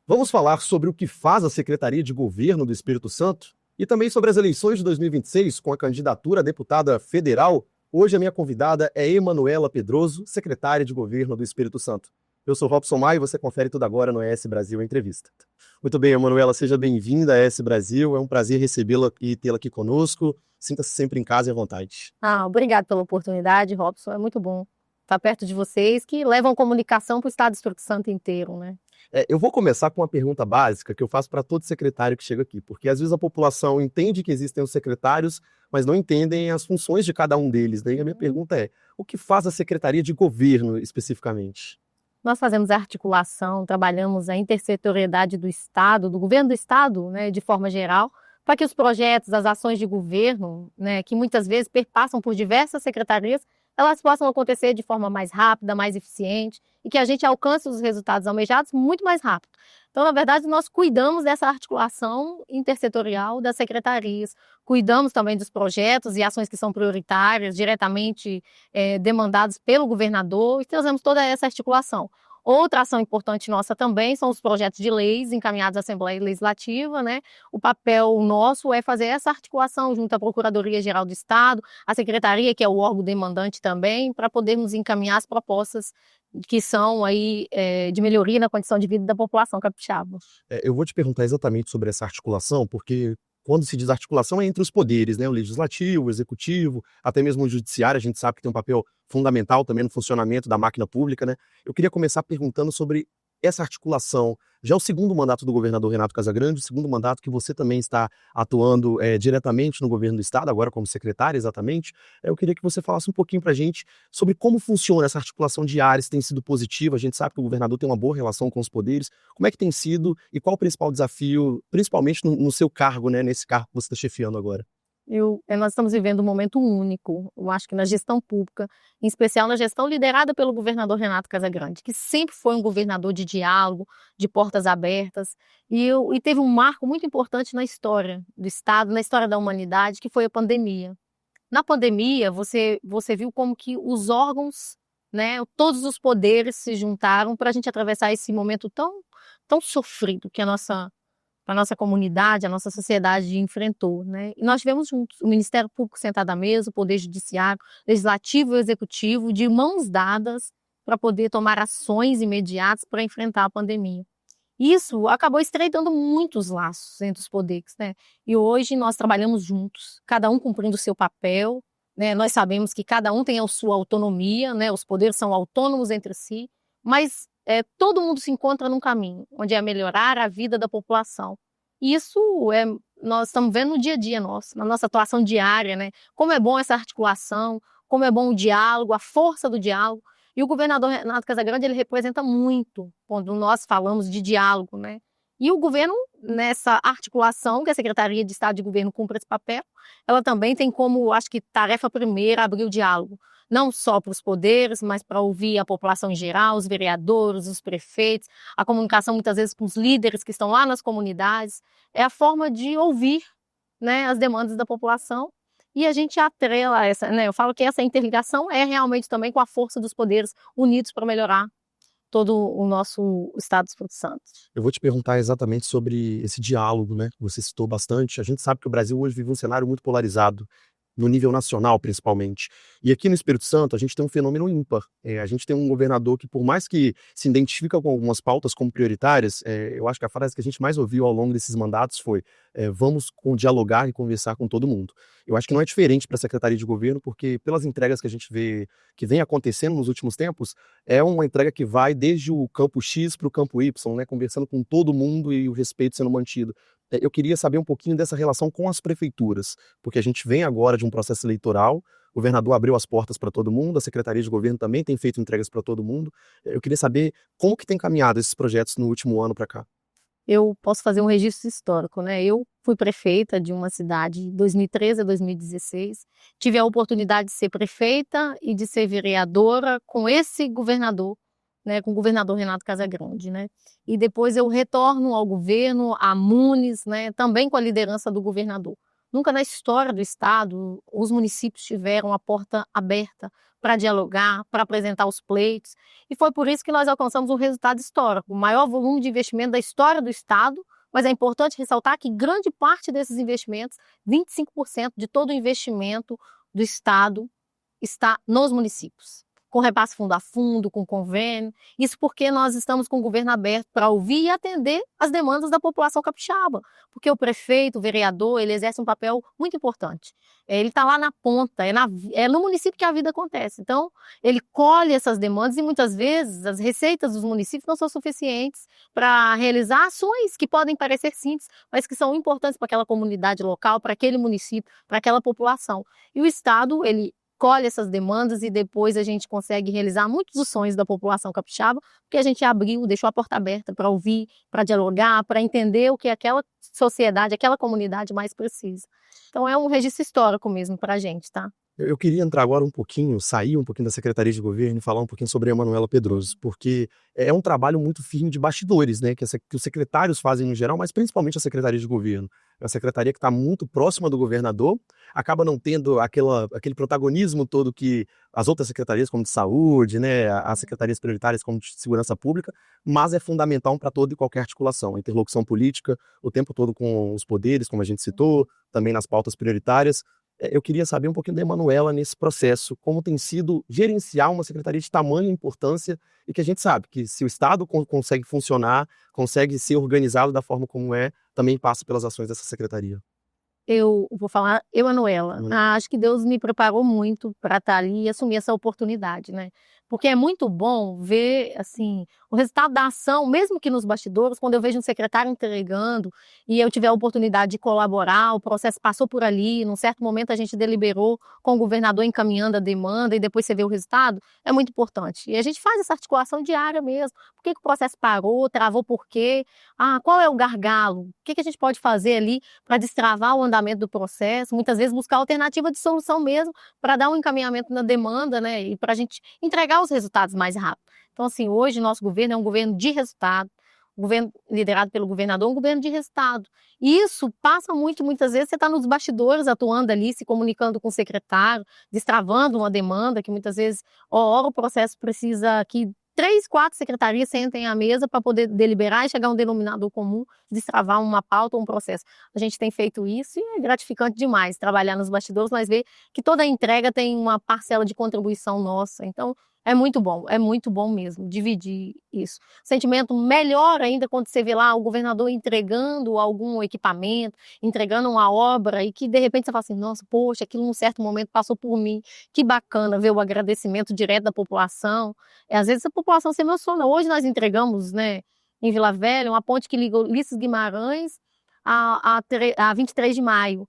Vamos falar sobre o que faz a Secretaria de Governo do Espírito Santo e também sobre as eleições de 2026 com a candidatura a deputada federal. Hoje a minha convidada é Emanuela Pedroso, secretária de Governo do Espírito Santo. Eu sou Robson Maia e você confere tudo agora no ES Brasil Entrevista. Muito bem, Emanuela, seja bem-vinda a ES Brasil. É um prazer recebê-la e tê-la aqui conosco. Sinta-se sempre em casa e à vontade. Obrigado pela oportunidade, Robson. É muito bom estar perto de vocês que levam comunicação para o estado do Espírito Santo inteiro, né? Eu vou começar com uma pergunta básica que eu faço para todo secretário que chega aqui, porque às vezes a população entende que existem os secretários, mas não entendem as funções de cada um deles, né? E a minha pergunta é: o que faz a Secretaria de Governo especificamente? Nós fazemos a articulação, trabalhamos a intersetorialidade do Estado, do governo do Estado, né, de forma geral, para que os projetos, as ações de governo, né, que muitas vezes perpassam por diversas secretarias, elas possam acontecer de forma mais rápida, mais eficiente, e que a gente alcance os resultados almejados muito mais rápido. Então, na verdade, nós cuidamos dessa articulação intersetorial das secretarias, cuidamos também dos projetos e ações que são prioritárias, diretamente demandados pelo governador, e fazemos toda essa articulação. Outra ação importante nossa também são os projetos de leis encaminhados à Assembleia Legislativa, né? O papel nosso é fazer essa articulação junto à Procuradoria-Geral do Estado, à Secretaria, que é o órgão demandante também, para podermos encaminhar as propostas que são aí de melhoria na condição de vida da população capixaba. Eu vou te perguntar exatamente sobre essa articulação, porque quando se diz articulação é entre os poderes, né? O legislativo, o executivo, até mesmo o judiciário, a gente sabe que tem um papel fundamental também no funcionamento da máquina pública, né? Eu queria começar perguntando sobre essa articulação. Já é o segundo mandato do governador Renato Casagrande, o segundo mandato que você também está atuando diretamente no governo do estado, agora como secretária, exatamente. Eu queria que você falasse um pouquinho para a gente sobre como funciona essa articulação diária, se tem sido positiva. A gente sabe que o governador tem uma boa relação com os poderes. Como é que tem sido e qual o principal desafio, principalmente no seu cargo, né, nesse cargo que você está chefiando agora? Nós estamos vivendo um momento único, eu acho que na gestão pública, em especial na gestão liderada pelo governador Renato Casagrande, que sempre foi um governador de diálogo, de portas abertas, e teve um marco muito importante na história do Estado, na história da humanidade, que foi a pandemia. Na pandemia, você viu como que os órgãos, né, todos os poderes se juntaram para a gente atravessar esse momento tão sofrido que a nossa comunidade, a nossa sociedade enfrentou, né? E nós tivemos juntos o Ministério Público sentado à mesa, o Poder Judiciário, Legislativo e Executivo, de mãos dadas para poder tomar ações imediatas para enfrentar a pandemia. Isso acabou estreitando muitos laços entre os poderes, né? E hoje nós trabalhamos juntos, cada um cumprindo o seu papel, né? Nós sabemos que cada um tem a sua autonomia, né? Os poderes são autônomos entre si, mas todo mundo se encontra num caminho, onde é melhorar a vida da população. Isso nós estamos vendo no dia a dia nosso, na nossa atuação diária, né? Como é bom essa articulação, como é bom o diálogo, a força do diálogo. E o governador Renato Casagrande, ele representa muito quando nós falamos de diálogo, né? E o governo, nessa articulação, que a Secretaria de Estado de Governo cumpre esse papel, ela também tem como, acho que, tarefa primeira abrir o diálogo. Não só para os poderes, mas para ouvir a população em geral, os vereadores, os prefeitos, a comunicação muitas vezes com os líderes que estão lá nas comunidades. É a forma de ouvir, né, as demandas da população. E a gente atrela essa, né? Eu falo que essa interligação é realmente também com a força dos poderes unidos para melhorar todo o nosso estado do Espírito Santo. Eu vou te perguntar exatamente sobre esse diálogo, né? Você citou bastante. A gente sabe que o Brasil hoje vive um cenário muito polarizado, no nível nacional, principalmente. E aqui no Espírito Santo, a gente tem um fenômeno ímpar. A gente tem um governador que, por mais que se identifica com algumas pautas como prioritárias, eu acho que a frase que a gente mais ouviu ao longo desses mandatos foi vamos dialogar e conversar com todo mundo. Eu acho que não é diferente para a Secretaria de Governo, porque pelas entregas que a gente vê que vem acontecendo nos últimos tempos, é uma entrega que vai desde o campo X para o campo Y, né, conversando com todo mundo e o respeito sendo mantido. Eu queria saber um pouquinho dessa relação com as prefeituras, porque a gente vem agora de um processo eleitoral, o governador abriu as portas para todo mundo, a Secretaria de Governo também tem feito entregas para todo mundo. Eu queria saber como que tem caminhado esses projetos no último ano para cá. Eu posso fazer um registro histórico, né? Eu fui prefeita de uma cidade de 2013 a 2016, tive a oportunidade de ser prefeita e de ser vereadora com esse governador, né, com o governador Renato Casagrande, né? E depois eu retorno ao governo, a Muniz, né, também com a liderança do governador. Nunca na história do Estado os municípios tiveram a porta aberta para dialogar, para apresentar os pleitos, e foi por isso que nós alcançamos um resultado histórico, o maior volume de investimento da história do Estado, mas é importante ressaltar que grande parte desses investimentos, 25% de todo o investimento do Estado, está nos municípios, com repasse fundo a fundo, com convênio. Isso porque nós estamos com o governo aberto para ouvir e atender as demandas da população capixaba, porque o prefeito, o vereador, ele exerce um papel muito importante. Ele está lá na ponta, é no município que a vida acontece. Então, ele colhe essas demandas e muitas vezes as receitas dos municípios não são suficientes para realizar ações que podem parecer simples, mas que são importantes para aquela comunidade local, para aquele município, para aquela população. E o Estado, ele colhe essas demandas e depois a gente consegue realizar muitos dos sonhos da população capixaba, porque a gente abriu, deixou a porta aberta para ouvir, para dialogar, para entender o que aquela sociedade, aquela comunidade mais precisa. Então é um registro histórico mesmo para a gente, tá? Eu queria entrar agora um pouquinho, sair um pouquinho da Secretaria de Governo e falar um pouquinho sobre a Emanuela Pedroso, porque é um trabalho muito firme de bastidores, né, que os secretários fazem no geral, mas principalmente a Secretaria de Governo. É uma secretaria que está muito próxima do governador, acaba não tendo aquele protagonismo todo que as outras secretarias, como de saúde, né, as secretarias prioritárias, como de segurança pública, mas é fundamental para toda e qualquer articulação, a interlocução política, o tempo todo com os poderes, como a gente citou, também nas pautas prioritárias. Eu queria saber um pouquinho da Emanuela nesse processo, como tem sido gerenciar uma secretaria de tamanha importância e que a gente sabe que se o Estado consegue funcionar, consegue ser organizado da forma como é, também passa pelas ações dessa secretaria. Eu vou falar Emanuela. Acho que Deus me preparou muito para estar ali e assumir essa oportunidade, né? Porque é muito bom ver, assim, o resultado da ação, mesmo que nos bastidores, quando eu vejo um secretário entregando e eu tiver a oportunidade de colaborar, o processo passou por ali, num certo momento a gente deliberou com o governador encaminhando a demanda e depois você vê o resultado, é muito importante. E a gente faz essa articulação diária mesmo. Por que o processo parou, travou por quê? Qual é o gargalo? O que a gente pode fazer ali para destravar o andamento do processo? Muitas vezes buscar alternativa de solução mesmo para dar um encaminhamento na demanda, né? E para a gente entregar os resultados mais rápido. Então, assim, hoje nosso governo é um governo de resultado, um governo liderado pelo governador, um governo de resultado. E isso passa muitas vezes você está nos bastidores atuando ali, se comunicando com o secretário, destravando uma demanda que muitas vezes, ora o processo precisa que 3, 4 secretarias sentem à mesa para poder deliberar e chegar a um denominador comum, destravar uma pauta ou um processo. A gente tem feito isso e é gratificante demais trabalhar nos bastidores, mas ver que toda a entrega tem uma parcela de contribuição nossa. Então, é muito bom mesmo dividir isso. Sentimento melhor ainda quando você vê lá o governador entregando algum equipamento, entregando uma obra e que de repente você fala assim, nossa, poxa, aquilo num certo momento passou por mim. Que bacana ver o agradecimento direto da população. Às vezes a população se emociona. Hoje nós entregamos, né, em Vila Velha, uma ponte que liga Ulisses Guimarães a 23 de maio.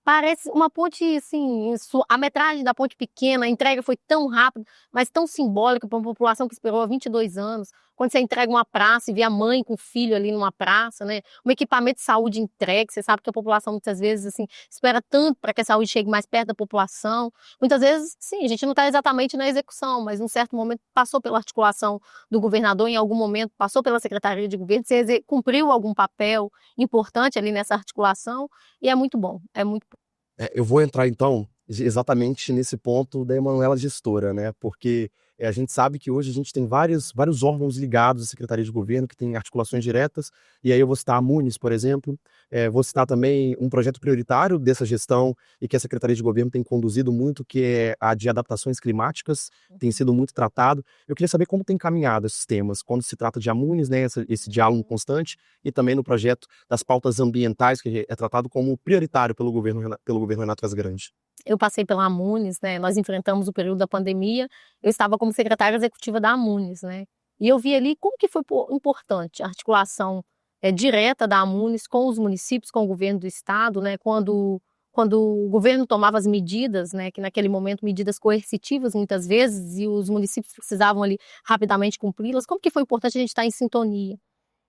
Parece uma ponte, assim, a metragem da ponte pequena, a entrega foi tão rápida, mas tão simbólica para uma população que esperou há 22 anos. Quando você entrega uma praça e vê a mãe com o filho ali numa praça, né? Um equipamento de saúde entregue, você sabe que a população muitas vezes, assim, espera tanto para que a saúde chegue mais perto da população. Muitas vezes, sim, a gente não está exatamente na execução, mas num certo momento passou pela articulação do governador, em algum momento passou pela Secretaria de Governo, você cumpriu algum papel importante ali nessa articulação e é muito bom, é muito. Eu vou entrar, então, exatamente nesse ponto da Emanuela gestora, né? Porque a gente sabe que hoje a gente tem vários órgãos ligados à Secretaria de Governo que têm articulações diretas, e aí eu vou citar a Munis, por exemplo, vou citar também um projeto prioritário dessa gestão e que a Secretaria de Governo tem conduzido muito, que é a de adaptações climáticas, tem sido muito tratado. Eu queria saber como tem caminhado esses temas, quando se trata de Amunis, né, esse diálogo constante, e também no projeto das pautas ambientais, que é tratado como prioritário pelo governo Renato Casagrande. Eu passei pela Amunis, né, nós enfrentamos o período da pandemia, eu estava como secretária executiva da Amunis, né, e eu vi ali como que foi importante a articulação direta da Amunis com os municípios, com o governo do estado, né, quando o governo tomava as medidas, né, que naquele momento medidas coercitivas muitas vezes, e os municípios precisavam ali rapidamente cumpri-las, como que foi importante a gente estar em sintonia.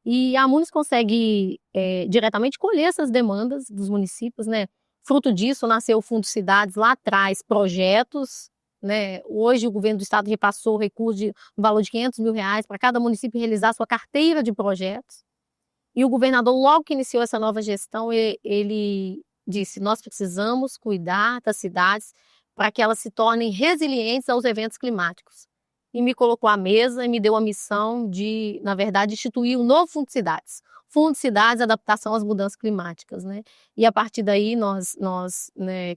E a Amunis consegue diretamente colher essas demandas dos municípios, né? Fruto disso nasceu o Fundo Cidades lá atrás, projetos, né? Hoje o governo do estado repassou recurso no valor de R$500 mil para cada município realizar sua carteira de projetos. E o governador, logo que iniciou essa nova gestão, ele disse, nós precisamos cuidar das cidades para que elas se tornem resilientes aos eventos climáticos. E me colocou à mesa e me deu a missão de, na verdade, instituir um novo Fundo de Cidades. Fundo de Cidades, adaptação às mudanças climáticas, né? E a partir daí nós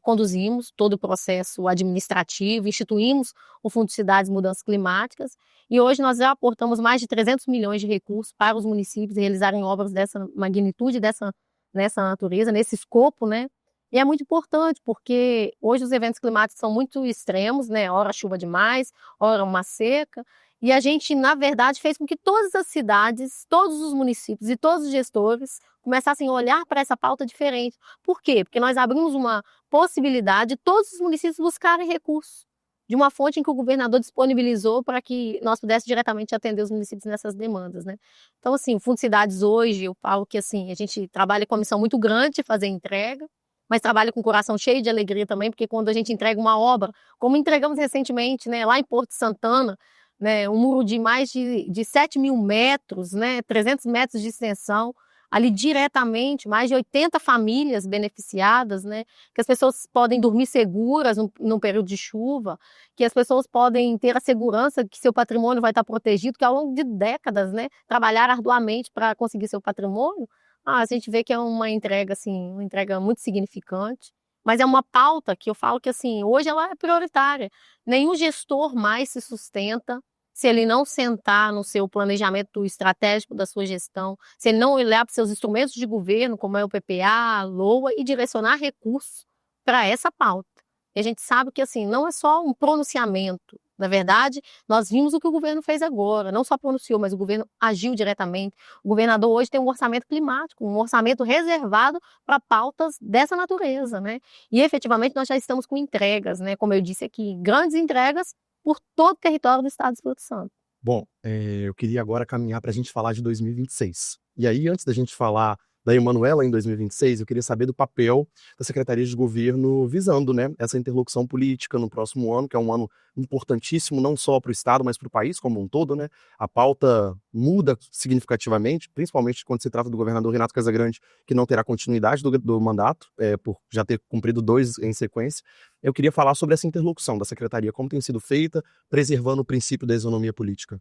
conduzimos todo o processo administrativo, instituímos o Fundo de Cidades e Mudanças Climáticas, e hoje nós já aportamos mais de 300 milhões de recursos para os municípios realizarem obras dessa magnitude, nessa natureza, nesse escopo, né? E é muito importante, porque hoje os eventos climáticos são muito extremos, né? Ora chuva demais, ora uma seca, e a gente, na verdade, fez com que todas as cidades, todos os municípios e todos os gestores começassem a olhar para essa pauta diferente. Por quê? Porque nós abrimos uma possibilidade de todos os municípios buscarem recursos de uma fonte em que o governador disponibilizou para que nós pudéssemos diretamente atender os municípios nessas demandas, né? Então, assim, o Fundo de Cidades hoje, eu falo que assim, a gente trabalha com uma missão muito grande de fazer entrega, mas trabalha com o coração cheio de alegria também, porque quando a gente entrega uma obra, como entregamos recentemente, né, lá em Porto Santana, né, um muro de mais de 7 mil metros, né, 300 metros de extensão, ali diretamente, mais de 80 famílias beneficiadas, né, que as pessoas podem dormir seguras num período de chuva, que as pessoas podem ter a segurança que seu patrimônio vai estar protegido, que ao longo de décadas, né, trabalhar arduamente para conseguir seu patrimônio. A gente vê que é uma entrega, assim, uma entrega muito significante, mas é uma pauta que eu falo que, assim, hoje ela é prioritária. Nenhum gestor mais se sustenta se ele não sentar no seu planejamento estratégico da sua gestão, se ele não olhar para os seus instrumentos de governo, como é o PPA, a LOA, e direcionar recursos para essa pauta. E a gente sabe que, assim, não é só um pronunciamento. Na verdade, nós vimos o que o governo fez agora, não só pronunciou, mas o governo agiu diretamente. O governador hoje tem um orçamento climático, um orçamento reservado para pautas dessa natureza, né? E efetivamente nós já estamos com entregas, né? Como eu disse aqui, grandes entregas por todo o território do estado do Espírito Santo. Bom, eu queria agora caminhar para a gente falar de 2026. E aí, antes da gente falar da Emanuela em 2026, eu queria saber do papel da Secretaria de Governo visando, né, essa interlocução política no próximo ano, que é um ano importantíssimo, não só para o Estado, mas para o país como um todo, né? A pauta muda significativamente, principalmente quando se trata do governador Renato Casagrande, que não terá continuidade do mandato, por já ter cumprido 2 em sequência. Eu queria falar sobre essa interlocução da Secretaria, como tem sido feita, preservando o princípio da isonomia política.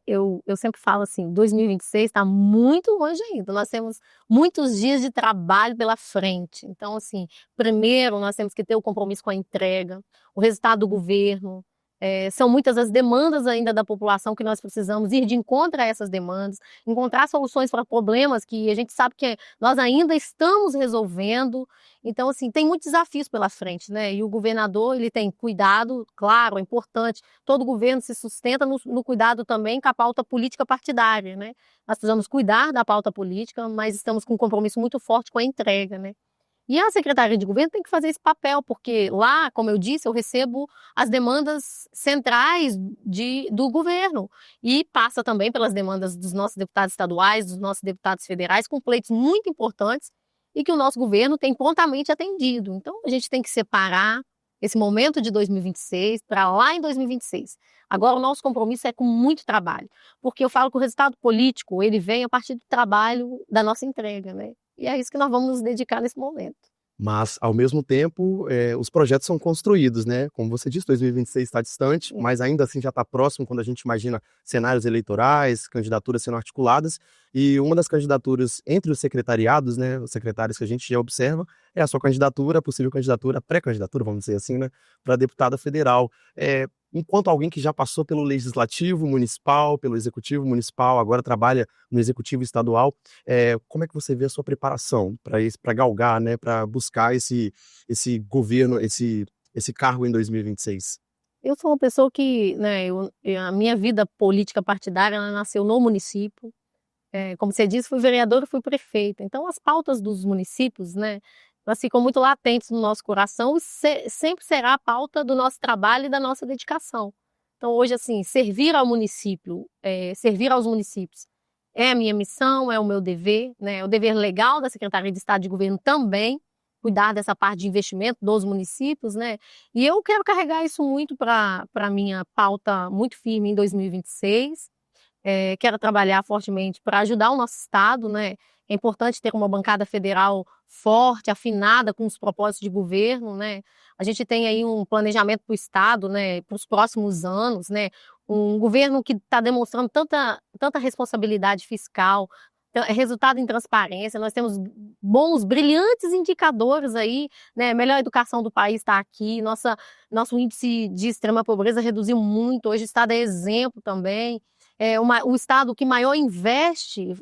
Eu sempre falo assim, 2026 está muito longe ainda, nós temos muitos dias de trabalho pela frente. Então, assim, primeiro nós temos que ter o compromisso com a entrega, o resultado do governo, são muitas as demandas ainda da população que nós precisamos ir de encontro a essas demandas, encontrar soluções para problemas que a gente sabe que nós ainda estamos resolvendo. Então, assim, tem muitos desafios pela frente, né? E o governador, ele tem cuidado, claro, é importante, todo governo se sustenta no cuidado também com a pauta política partidária, né? Nós precisamos cuidar da pauta política, mas estamos com um compromisso muito forte com a entrega, né? E a Secretaria de Governo tem que fazer esse papel, porque lá, como eu disse, eu recebo as demandas centrais do governo e passa também pelas demandas dos nossos deputados estaduais, dos nossos deputados federais, com pleitos muito importantes e que o nosso governo tem prontamente atendido. Então, a gente tem que separar esse momento de 2026 para lá em 2026. Agora, o nosso compromisso é com muito trabalho, porque eu falo que o resultado político, ele vem a partir do trabalho da nossa entrega, né? E é isso que nós vamos nos dedicar nesse momento. Mas, ao mesmo tempo, os projetos são construídos, né? Como você disse, 2026 está distante, mas ainda assim já está próximo quando a gente imagina cenários eleitorais, candidaturas sendo articuladas. E uma das candidaturas entre os secretariados, né, os secretários que a gente já observa, é a sua candidatura, a possível candidatura, pré-candidatura, vamos dizer assim, né, para deputada federal. Enquanto alguém que já passou pelo legislativo municipal, pelo executivo municipal, agora trabalha no executivo estadual, como é que você vê a sua preparação para galgar, né, para buscar esse governo, esse cargo em 2026? Eu sou uma pessoa que, né, a minha vida política partidária, ela nasceu no município. Como você disse, fui vereadora e fui prefeita. Então, as pautas dos municípios, né, elas ficam muito latentes no nosso coração e sempre será a pauta do nosso trabalho e da nossa dedicação. Então, hoje, assim, servir ao município, servir aos municípios é a minha missão, é o meu dever, né, é o dever legal da Secretaria de Estado de Governo também, cuidar dessa parte de investimento dos municípios, né, e eu quero carregar isso muito para a minha pauta muito firme em 2026. quero trabalhar fortemente para ajudar o nosso estado, né? É importante ter uma bancada federal forte, afinada com os propósitos de governo, né? A gente tem aí um planejamento para o estado, né? Para os próximos anos, né? Um governo que está demonstrando tanta responsabilidade fiscal, resultado em transparência. Nós temos bons, brilhantes indicadores aí, né? A melhor educação do país está aqui. Nosso índice de extrema pobreza reduziu muito. Hoje o estado é exemplo também. O estado que maior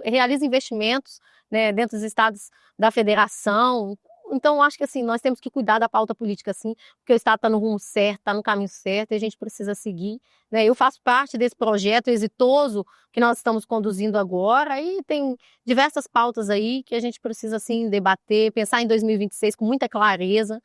realiza investimentos, né, dentro dos estados da federação. Então, eu acho que assim, nós temos que cuidar da pauta política, assim, porque o estado está no rumo certo, está no caminho certo, e a gente precisa seguir, né? Eu faço parte desse projeto exitoso que nós estamos conduzindo agora, e tem diversas pautas aí que a gente precisa, assim, debater, pensar em 2026 com muita clareza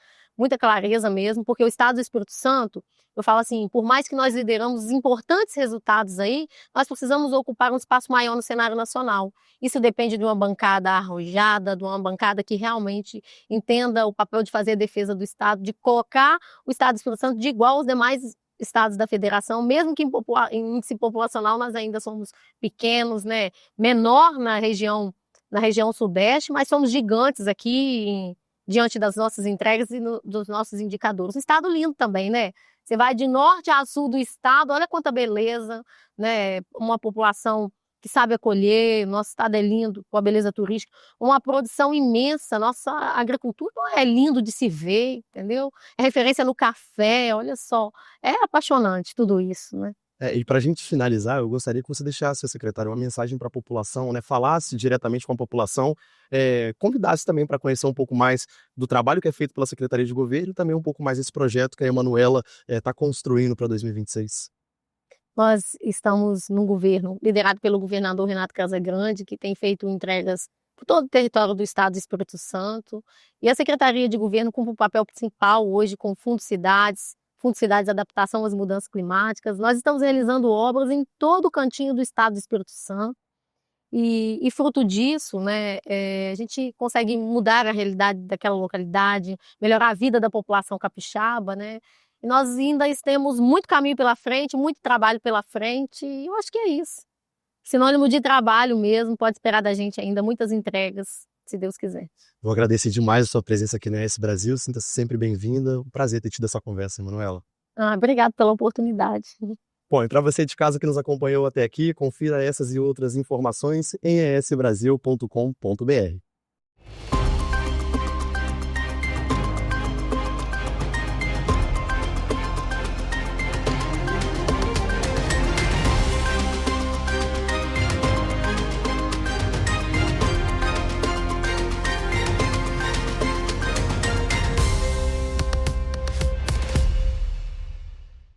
mesmo, porque o estado do Espírito Santo, eu falo assim, por mais que nós lideramos importantes resultados aí, nós precisamos ocupar um espaço maior no cenário nacional. Isso depende de uma bancada arrojada, de uma bancada que realmente entenda o papel de fazer a defesa do Estado, de colocar o Estado do Espírito Santo de igual aos demais estados da federação, mesmo que em índice populacional nós ainda somos pequenos, né? Menor na região sudeste, mas somos gigantes aqui diante das nossas entregas e dos nossos indicadores. Um estado lindo também, né? Você vai de norte a sul do estado, olha quanta beleza, né? Uma população que sabe acolher, nosso estado é lindo, com a beleza turística, uma produção imensa, nossa agricultura é lindo de se ver, entendeu? É referência no café, olha só, é apaixonante tudo isso, né? E para a gente finalizar, eu gostaria que você deixasse, secretário, uma mensagem para a população, né? Falasse diretamente com a população, convidasse também para conhecer um pouco mais do trabalho que é feito pela Secretaria de Governo e também um pouco mais desse projeto que a Emanuela está construindo para 2026. Nós estamos num governo liderado pelo governador Renato Casagrande, que tem feito entregas por todo o território do estado do Espírito Santo, e a Secretaria de Governo cumpre um papel principal hoje com Fundo Cidades de adaptação às mudanças climáticas. Nós estamos realizando obras em todo o cantinho do estado do Espírito Santo, e fruto disso, né, a gente consegue mudar a realidade daquela localidade, melhorar a vida da população capixaba, né? E nós ainda temos muito caminho pela frente, muito trabalho pela frente, e eu acho que é isso. Sinônimo de trabalho mesmo, pode esperar da gente ainda muitas entregas, se Deus quiser. Vou agradecer demais a sua presença aqui no ES Brasil, sinta-se sempre bem-vinda. Um prazer ter tido essa conversa, Emanuela. Obrigado pela oportunidade. Bom, e para você de casa que nos acompanhou até aqui, confira essas e outras informações em esbrasil.com.br.